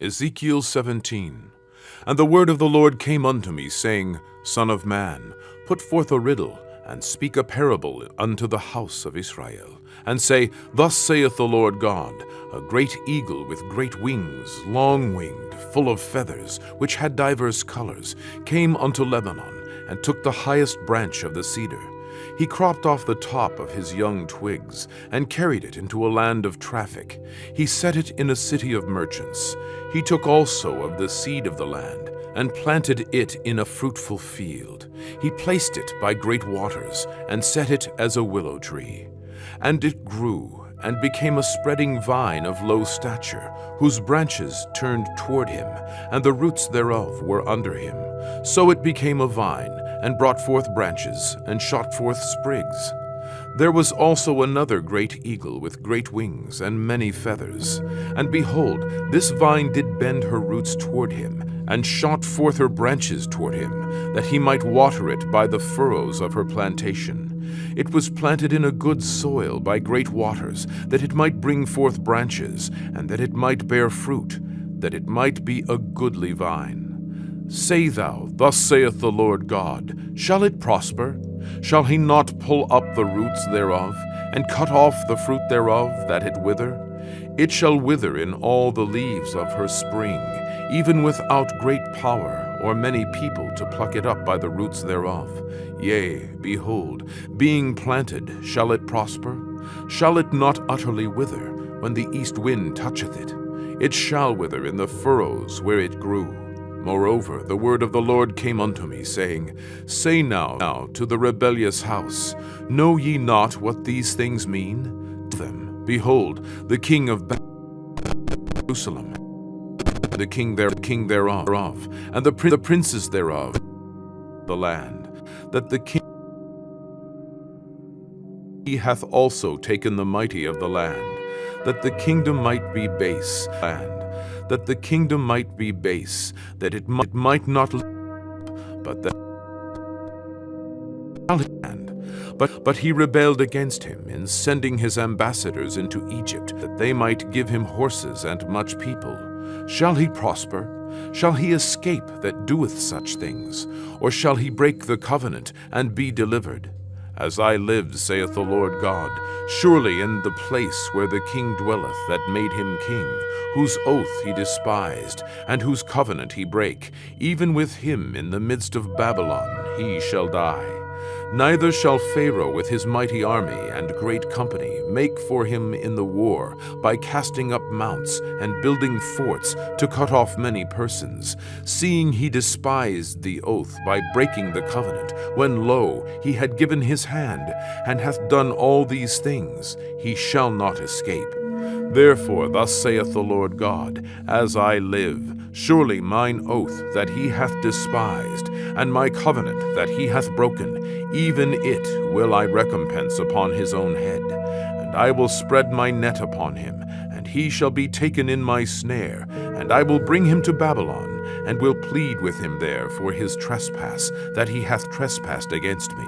Ezekiel 17. And the word of the Lord came unto me, saying, Son of man, put forth a riddle, and speak a parable unto the house of Israel, and say, Thus saith the Lord God, a great eagle with great wings, long-winged, full of feathers, which had divers colors, came unto Lebanon, and took the highest branch of the cedar. He cropped off the top of his young twigs, and carried it into a land of traffic. He set it in a city of merchants. He took also of the seed of the land, and planted it in a fruitful field. He placed it by great waters, and set it as a willow tree. And it grew, and became a spreading vine of low stature, whose branches turned toward him, and the roots thereof were under him. So it became a vine, and brought forth branches, and shot forth sprigs. There was also another great eagle with great wings and many feathers. And behold, this vine did bend her roots toward him, and shot forth her branches toward him, that he might water it by the furrows of her plantation. It was planted in a good soil by great waters, that it might bring forth branches, and that it might bear fruit, that it might be a goodly vine. Say thou, Thus saith the Lord God, Shall it prosper? Shall he not pull up the roots thereof, and cut off the fruit thereof, that it wither? It shall wither in all the leaves of her spring, even without great power, or many people to pluck it up by the roots thereof. Yea, behold, being planted, shall it prosper? Shall it not utterly wither, when the east wind toucheth it? It shall wither in the furrows where it grew. Moreover, the word of the Lord came unto me, saying, Say now to the rebellious house, Know ye not what these things mean? To them, behold, the king of Jerusalem, the king thereof, and the princes thereof, the land, that the king he hath also taken the mighty of the land, that the kingdom might be base, that the kingdom might be base, that it might not live, but that but he rebelled against him in sending his ambassadors into Egypt, that they might give him horses and much people. Shall he prosper? Shall he escape that doeth such things? Or shall he break the covenant and be delivered? As I live, saith the Lord God, surely in the place where the king dwelleth that made him king, whose oath he despised, and whose covenant he brake, even with him in the midst of Babylon he shall die. Neither shall Pharaoh with his mighty army and great company make for him in the war, by casting up mounts and building forts to cut off many persons, seeing he despised the oath by breaking the covenant, when lo, he had given his hand, and hath done all these things, he shall not escape. Therefore thus saith the Lord God, As I live, surely mine oath that he hath despised, and my covenant that he hath broken, even it will I recompense upon his own head. And I will spread my net upon him, and he shall be taken in my snare, and I will bring him to Babylon, and will plead with him there for his trespass, that he hath trespassed against me.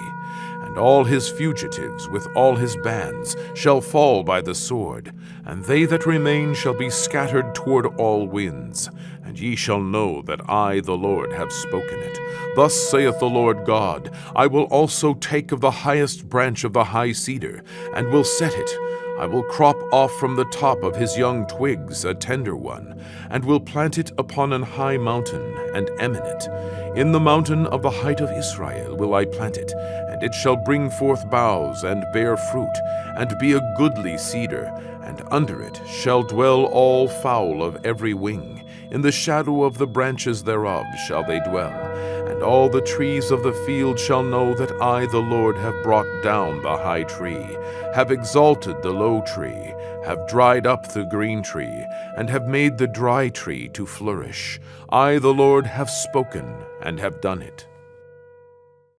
And all his fugitives with all his bands shall fall by the sword, and they that remain shall be scattered toward all winds. And ye shall know that I, the Lord, have spoken it. Thus saith the Lord God, I will also take of the highest branch of the high cedar, and will set it. I will crop off from the top of his young twigs a tender one, and will plant it upon an high mountain, and eminent. In the mountain of the height of Israel will I plant it, and it shall bring forth boughs, and bear fruit, and be a goodly cedar, and under it shall dwell all fowl of every wing. In the shadow of the branches thereof shall they dwell. And all the trees of the field shall know that I, the Lord, have brought down the high tree, have exalted the low tree, have dried up the green tree, and have made the dry tree to flourish. I, the Lord, have spoken and have done it.